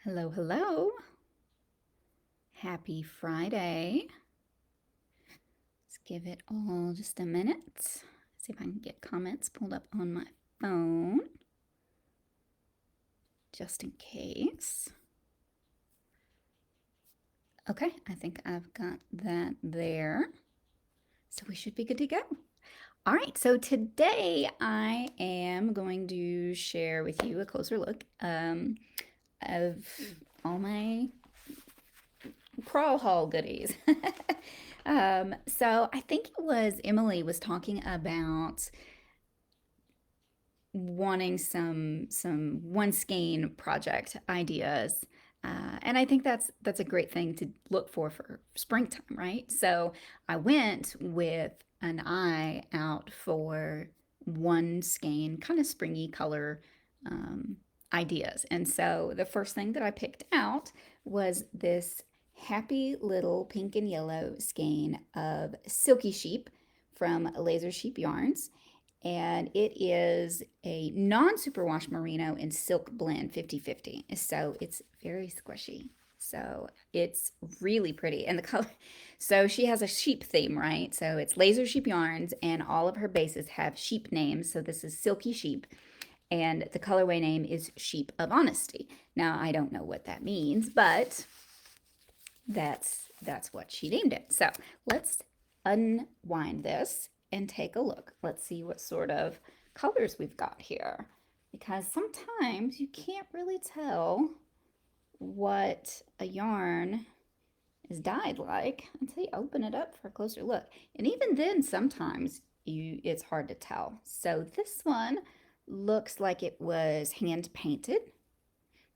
Hello, hello. Happy Friday. Let's give it all just a minute. See if I can get comments pulled up on my phone, just in case. Okay, I think I've got that there. So we should be good to go. All right, so today I am going to share with you a closer look of all my crawl haul goodies. So I think it was Emily was talking about wanting some one skein project ideas. And I think that's a great thing to look for springtime, right? So I went with an eye out for one skein, kind of springy color um, ideas. And so the first thing that I picked out was this happy little pink and yellow skein of Silky Sheep from Laser Sheep Yarns, and it is a non-superwash merino and silk blend 50-50. So it's very squishy. So it's really pretty. And the color, so she has a sheep theme, right? So it's Laser Sheep Yarns, and all of her bases have sheep names. So this is Silky Sheep, and the colorway name is Sheep of Honesty. Now, I don't know what that means, but that's what she named it. So let's unwind this and take a look. Let's see what sort of colors we've got here, because sometimes you can't really tell what a yarn is dyed like until you open it up for a closer look. And even then, sometimes it's hard to tell. So this one looks like it was hand painted,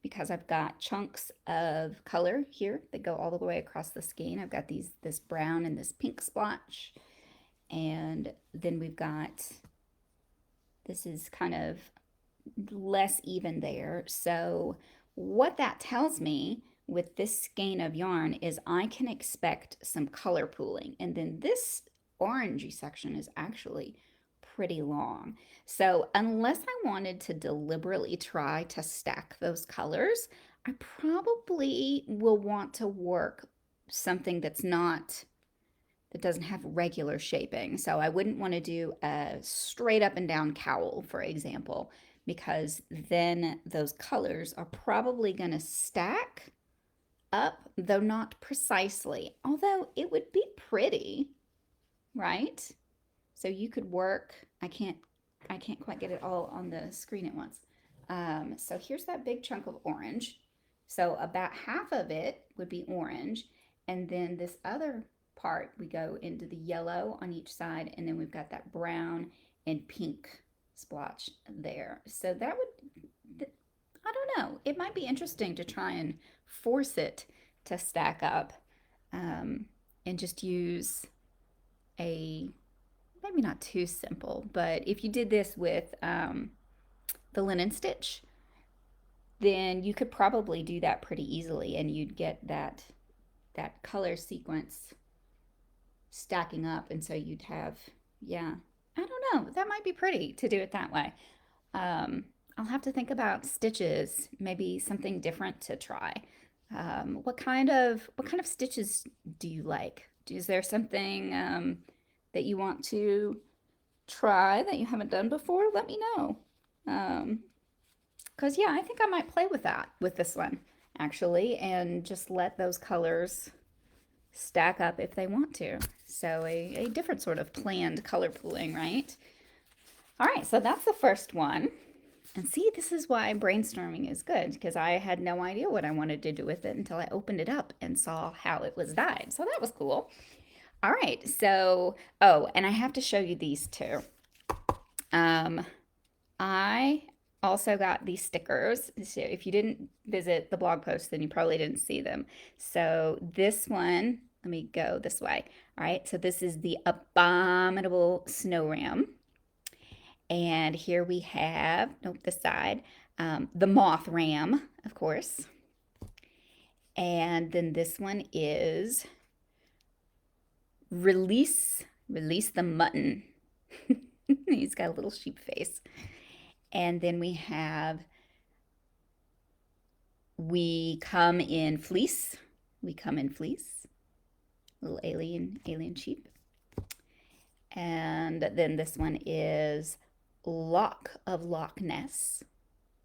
because I've got chunks of color here that go all the way across the skein. I've got this brown and this pink splotch. And then we've got, this is kind of less even there. So what that tells me with this skein of yarn is I can expect some color pooling. And then this orangey section is actually pretty long. So unless I wanted to deliberately try to stack those colors, I probably will want to work something that doesn't have regular shaping. So I wouldn't want to do a straight up and down cowl, for example, because then those colors are probably going to stack up, though not precisely. Although it would be pretty, right? So you could work, I can't quite get it all on the screen at once. So here's that big chunk of orange. So about half of it would be orange. And then this other part, we go into the yellow on each side. And then we've got that brown and pink splotch there. So that would, I don't know, it might be interesting to try and force it to stack up, and just use a, maybe not too simple, but if you did this with the linen stitch, then you could probably do that pretty easily, and you'd get that color sequence stacking up, and so you'd have, yeah, I don't know, that might be pretty to do it that way. um, I'll have to think about stitches, maybe something different to try. What kind of stitches do you like? Is there something that you want to try that you haven't done before? Let me know. Because yeah, I think I might play with that with this one actually, and just let those colors stack up if they want to. So a different sort of planned color pooling, right? All right, so that's the first one. And see, this is why brainstorming is good, because I had no idea what I wanted to do with it until I opened it up and saw how it was dyed. So that was cool. All right, so, oh, and I have to show you these two. Um, I also got these stickers. So if you didn't visit the blog post, then you probably didn't see them. So this one, let me go this way. All right, so this is the Abominable Snow Ram. And here we have, nope, this side, the Moth Ram, of course. And then this one is Release the Mutton. He's got a little sheep face. And then we have We come in fleece. We come in fleece. Little alien sheep. And then this one is Lock of Loch Ness.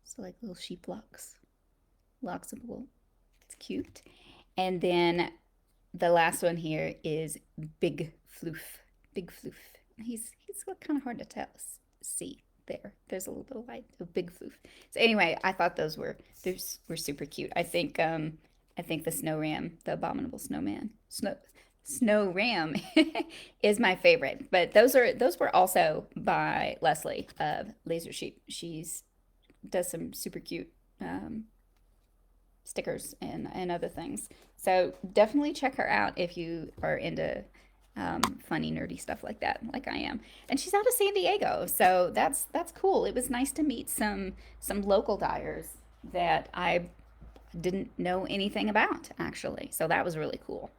So like little sheep locks. Locks of wool. It's cute. And then the last one here is Big Floof. Big Floof. He's kind of hard to see there. There's a little light of Big Floof. So anyway, I thought those were super cute. I think the snow ram, the abominable snowman, snow ram is my favorite. But those were also by Leslie of Laser Sheep. She's does some super cute stickers and other things. So definitely check her out if you are into funny, nerdy stuff like that, like I am. And she's out of San Diego, so that's cool. It was nice to meet some local dyers that I didn't know anything about, actually. So that was really cool.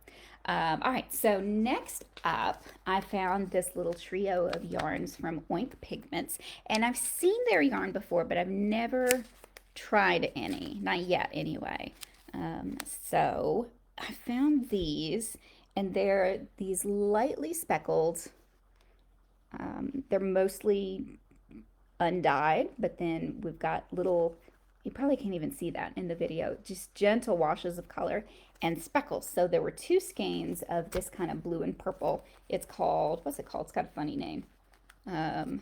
All right, so next up, I found this little trio of yarns from Oink Pigments, and I've seen their yarn before, but I've never tried any, not yet anyway. So I found these, and they're these lightly speckled. They're mostly undyed, but then we've got little, you probably can't even see that in the video, just gentle washes of color and speckles. So there were two skeins of this kind of blue and purple. It's called, what's it called? It's got a funny name. No,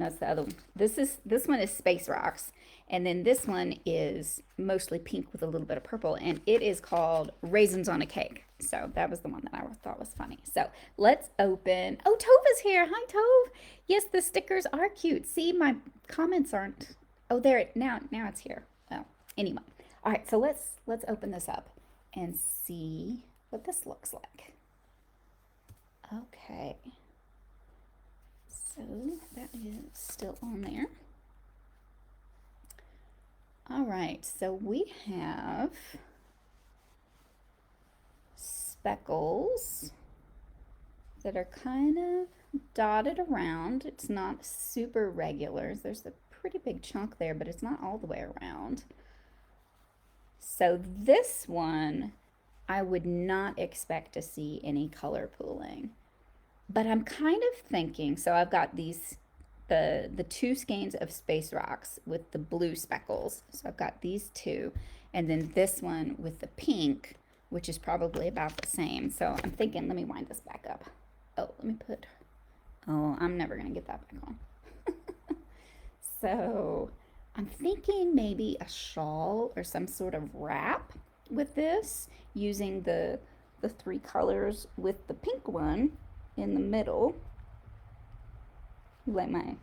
it's the other one. This one is Space Rocks, and then this one is mostly pink with a little bit of purple, and it is called Raisins on a Cake. So that was the one that I thought was funny. So let's open. Oh, Tove is here. Hi, Tove. Yes, the stickers are cute. See, my comments aren't. Oh, there. Now it's here. Oh, anyway. All right. So let's open this up and see what this looks like. Okay. So that is still on there. All right, so we have speckles that are kind of dotted around. It's not super regular. There's a pretty big chunk there, but it's not all the way around. So this one, I would not expect to see any color pooling. But I'm kind of thinking, so I've got these, the two skeins of Space Rocks with the blue speckles. So I've got these two, and then this one with the pink, which is probably about the same. So I'm thinking, let me wind this back up. Oh, I'm never gonna get that back on. So I'm thinking maybe a shawl or some sort of wrap with this, using the three colors with the pink one in the middle. You like my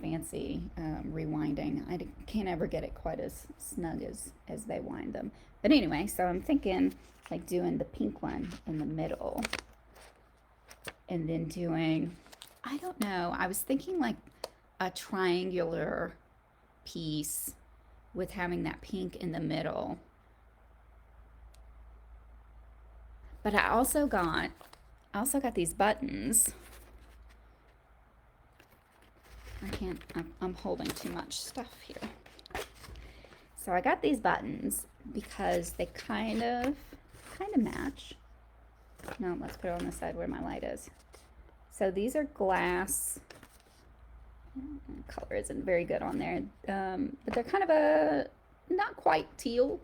fancy rewinding. I can't ever get it quite as snug as they wind them. But anyway, so I'm thinking like doing the pink one in the middle, and then doing, I don't know, I was thinking like a triangular piece with having that pink in the middle. But I also got these buttons. I'm holding too much stuff here. So I got these buttons because they kind of match. No, let's put it on the side where my light is. So these are glass. Color isn't very good on there, but they're kind of a not quite teal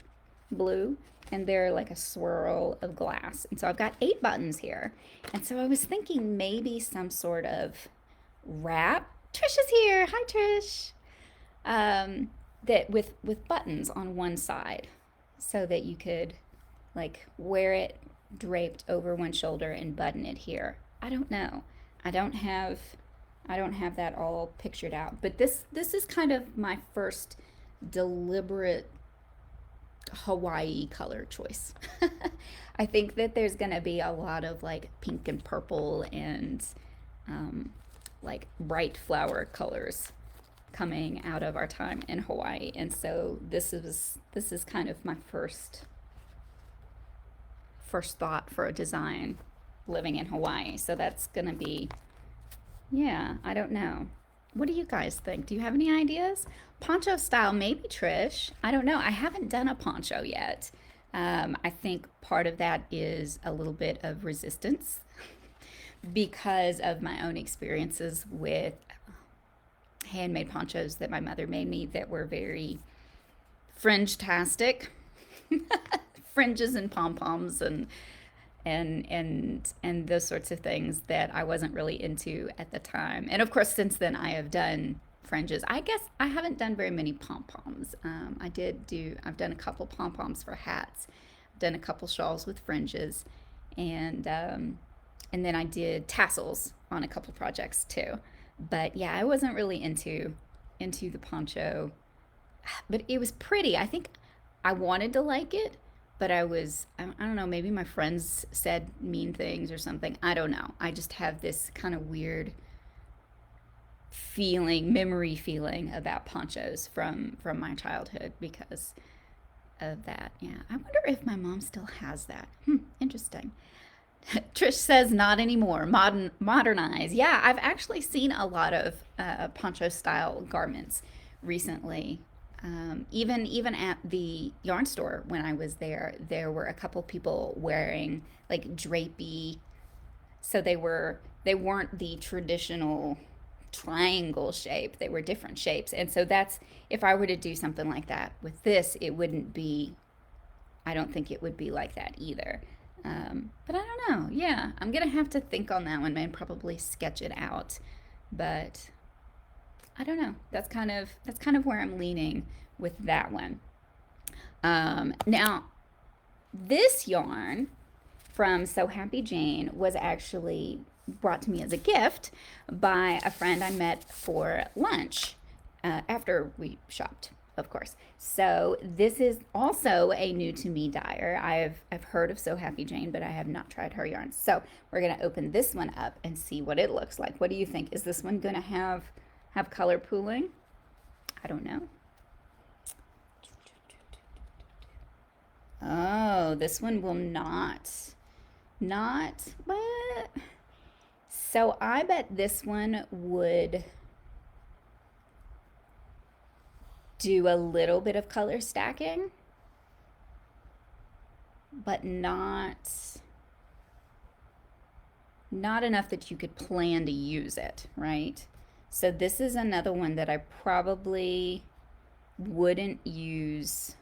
blue, and they're like a swirl of glass. And so I've got 8 buttons here, and so I was thinking maybe some sort of wrap. Trish is here. Hi, Trish. That with buttons on one side, so that you could like wear it draped over one shoulder and button it here. I don't know. I don't have that all pictured out, but this is kind of my first deliberate Hawaii color choice. I think that there's gonna be a lot of like pink and purple and like bright flower colors coming out of our time in Hawaii, and so this is kind of my first thought for a design living in Hawaii. So that's gonna be, yeah, I don't know. What do you guys think? Do you have any ideas? Poncho style, maybe Trish. I don't know. I haven't done a poncho yet. I think part of that is a little bit of resistance because of my own experiences with handmade ponchos that my mother made me that were very fringe-tastic, fringes and pom-poms and those sorts of things that I wasn't really into at the time. And of course, since then I have done fringes. I guess I haven't done very many pom-poms. I've done a couple pom-poms for hats. I've done a couple shawls with fringes, and and then I did tassels on a couple projects too. But yeah, I wasn't really into the poncho, but it was pretty. I think I wanted to like it, but I don't know, maybe my friends said mean things or something. I don't know. I just have this kind of weird memory feeling about ponchos from my childhood because of that. Yeah. I wonder if my mom still has that. Interesting. Trish says not anymore. Modernize. Yeah, I've actually seen a lot of poncho style garments recently. Even at the yarn store when I was there, there were a couple people wearing like drapey. So they weren't the traditional triangle shape. They were different shapes. And so that's if I were to do something like that with this, it wouldn't be. I don't think it would be like that either. But I don't know. Yeah, I'm gonna have to think on that one and probably sketch it out. But I don't know. That's kind of where I'm leaning with that one. Now, this yarn from So Happy Jane was actually brought to me as a gift by a friend I met for lunch after we shopped, of course. So this is also a new to me dyer. I've heard of So Happy Jane, but I have not tried her yarns. So we're gonna open this one up and see what it looks like. What do you think? Is this one gonna have color pooling? I don't know. Oh, this one will not. Not, but so I bet this one would do a little bit of color stacking, but not enough that you could plan to use it, right? So this is another one that I probably wouldn't use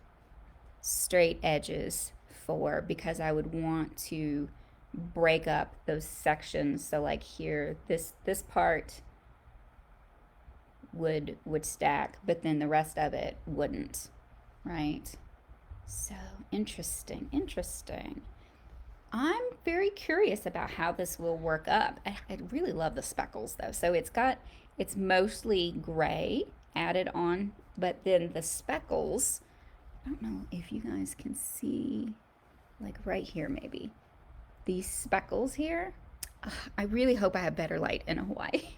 straight edges for because I would want to break up those sections. So like here, this part would stack, but then the rest of it wouldn't, right? So interesting, interesting. I'm very curious about how this will work up. I really love the speckles though. So it's mostly gray added on, but then the speckles, I don't know if you guys can see, like right here maybe, these speckles here. I really hope I have better light in Hawaii.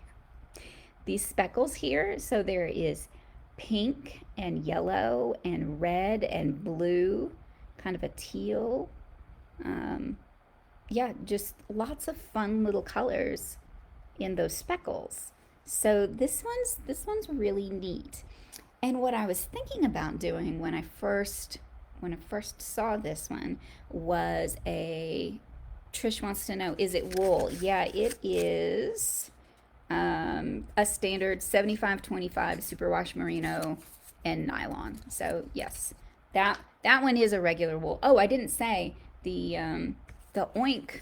These speckles here, so there is pink and yellow and red and blue, kind of a teal. Yeah, just lots of fun little colors in those speckles. So this one's really neat. And what I was thinking about doing when I first saw this one was Trish wants to know, is it wool? Yeah, it is a standard 75-25 superwash merino and nylon. So yes, that one is a regular wool. Oh, I didn't say the Oink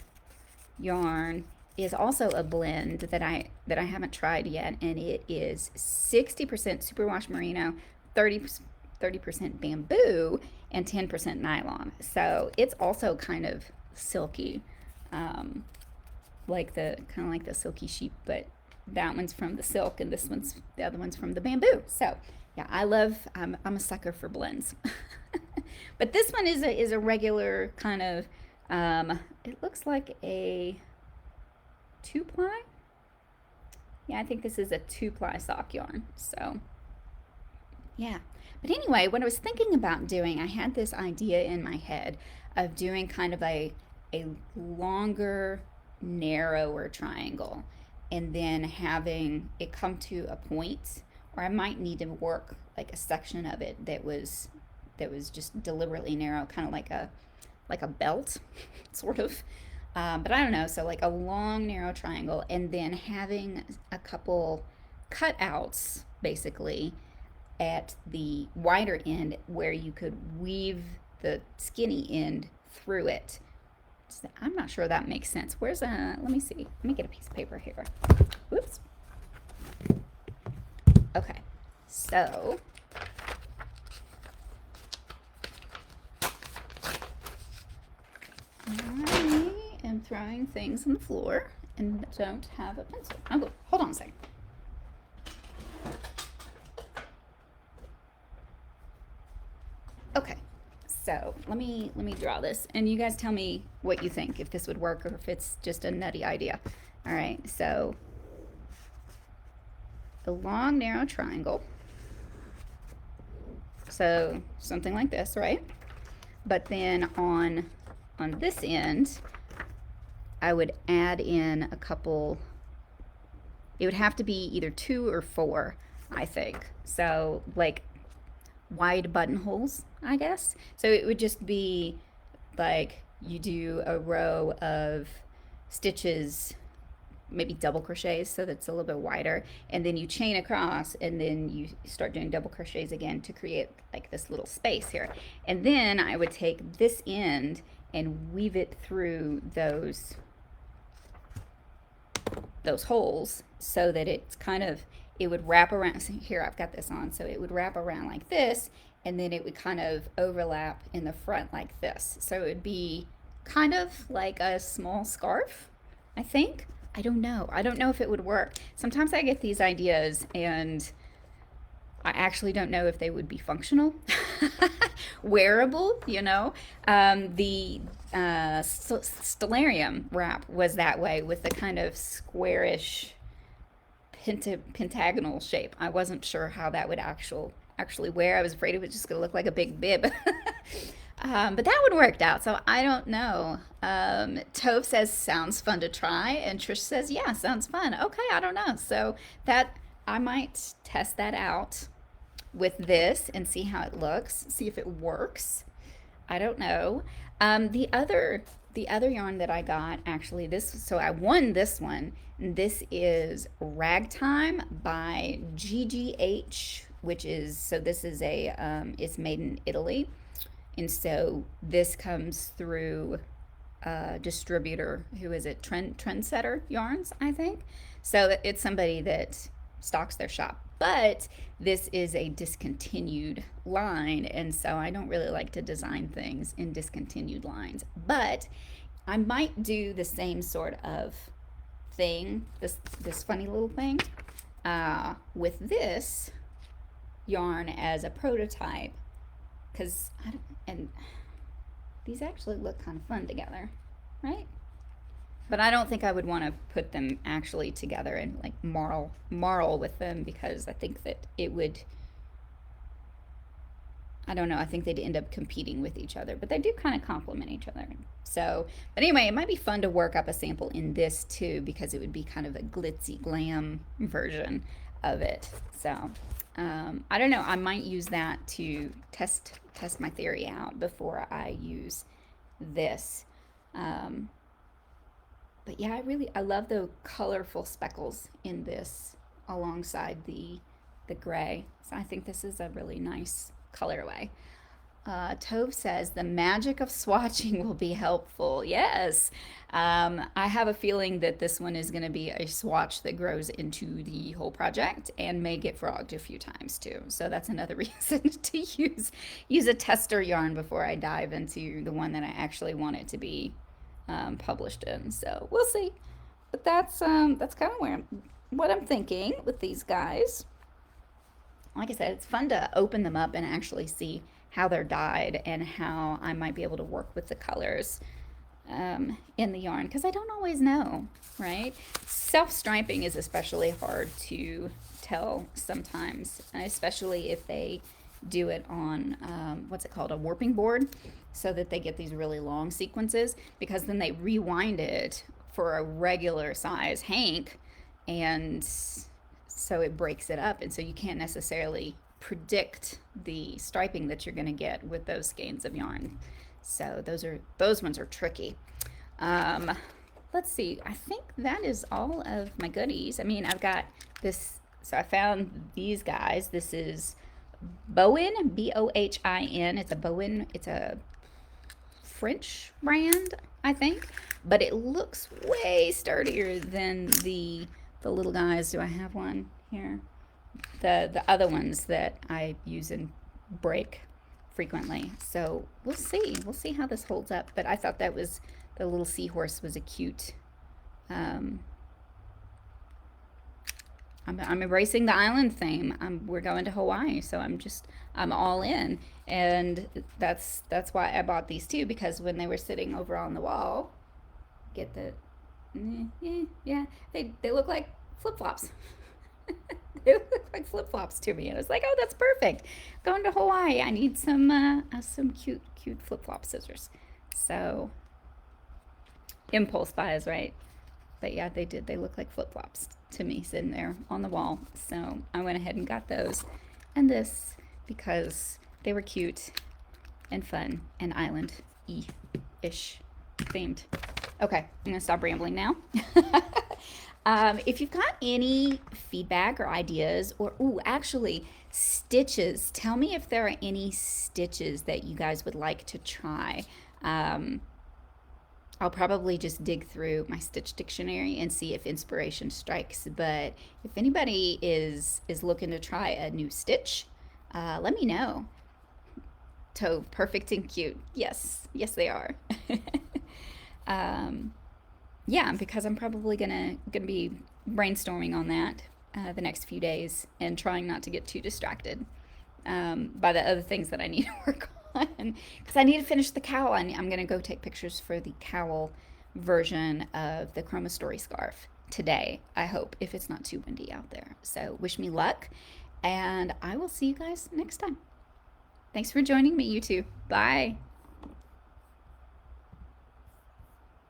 yarn is also a blend that I haven't tried yet, and it is 60% superwash merino, 30% bamboo, and 10% nylon. So it's also kind of silky, like the silky sheep, but that one's from the silk, and the other one's from the bamboo. So yeah, I'm a sucker for blends. But this one is a regular kind of, it looks like a 2-ply. Yeah, I think this is a 2-ply sock yarn. So yeah. But anyway, what I was thinking about doing, I had this idea in my head of doing kind of a longer, narrower triangle. and then having it come to a point, or I might need to work like a section of it that was just deliberately narrow, kind of like a belt, sort of. But I don't know. So like a long narrow triangle, and then having a couple cutouts basically at the wider end where you could weave the skinny end through it. So I'm not sure that makes sense. Where's let me see. Let me get a piece of paper here. Oops. Okay. So I am throwing things on the floor and don't have a pencil. Oh, hold on a second. Okay, so let me draw this, and you guys tell me what you think, if this would work or if it's just a nutty idea. All right, so a long narrow triangle. So something like this, right? But then on this end, I would add in a couple. It would have to be either 2 or 4, I think. So like wide buttonholes, I guess. So it would just be like you do a row of stitches, maybe double crochets, so that's a little bit wider, and then you chain across, and then you start doing double crochets again to create like this little space here. And then I would take this end and weave it through those holes so that it's kind of, it would wrap around. So here I've got this on, so it would wrap around like this, and then it would kind of overlap in the front like this. So it would be kind of like a small scarf, I think. I don't know. I don't know if it would work. Sometimes I get these ideas and I actually don't know if they would be functional, wearable, you know. The stellarium wrap was that way, with the kind of squarish pentagonal shape. I wasn't sure how that would actually wear. I was afraid it was just going to look like a big bib. But that one worked out, so I don't know. Tove says, sounds fun to try, and Trish says, yeah, sounds fun. Okay, I don't know. So that, I might test that out with this and see how it looks, see if it works. I don't know. The other yarn that I got, actually, this, so I won this one. This is Ragtime by GGH, which is, so this is a, it's made in Italy. And so this comes through a distributor, who is it? Trendsetter Yarns, I think. So it's somebody that stocks their shop. But this is a discontinued line, and so I don't really like to design things in discontinued lines. But I might do the same sort of thing, this funny little thing, with this yarn as a prototype, because I don't, and these actually look kind of fun together, right? But I don't think I would want to put them actually together and like marl with them, because I think that it would, I don't know, I think they'd end up competing with each other, but they do kind of complement each other. So, but anyway, it might be fun to work up a sample in this too, because it would be kind of a glitzy glam version of it. So I don't know, I might use that to test my theory out before I use this. But yeah, I love the colorful speckles in this alongside the gray. So I think this is a really nice colorway. Tove says the magic of swatching will be helpful. Yes, I have a feeling that this one is going to be a swatch that grows into the whole project and may get frogged a few times too. So that's another reason to use a tester yarn before I dive into the one that I actually want it to be published in. So we'll see. But that's kind of what I'm thinking with these guys. Like I said, it's fun to open them up and actually see how they're dyed and how I might be able to work with the colors in the yarn, because I don't always know, right? Self-striping is especially hard to tell sometimes, especially if they do it on, what's it called, a warping board, so that they get these really long sequences, because then they rewind it for a regular size hank, and so it breaks it up, and so you can't necessarily predict the striping that you're going to get with those skeins of yarn. So those ones are tricky. Um, let's see. I think that is all of my goodies. I mean, I've got this. So I found these guys. This is Bohin, Bohin. It's a Bohin. It's a French brand, I think, but it looks way sturdier than the little guys. Do I have one here? The other ones that I use and break frequently. So we'll see. We'll see how this holds up. But I thought that was the little seahorse was a cute. Um, I'm embracing the island theme. We're going to Hawaii, so I'm all in, and that's why I bought these two, because when they were sitting over on the wall, get the yeah, they look like flip flops. They look like flip flops to me, and I was like, oh, that's perfect. Going to Hawaii, I need some cute flip flop scissors. So impulse buys, right? But yeah, they did. They look like flip flops to me sitting there on the wall. So I went ahead and got those and this because they were cute and fun and island-ish themed. Okay, I'm gonna stop rambling now. If you've got any feedback or ideas, or actually stitches, tell me if there are any stitches that you guys would like to try. I'll probably just dig through my stitch dictionary and see if inspiration strikes. But if anybody is looking to try a new stitch, let me know. So perfect and cute. Yes, yes they are. Yeah, because I'm probably gonna be brainstorming on that the next few days and trying not to get too distracted by the other things that I need to work on, because I need to finish the cowl. I'm gonna go take pictures for the cowl version of the Chroma Story scarf today, I hope, if it's not too windy out there. So wish me luck, and I will see you guys next time. Thanks for joining me, you two. Bye.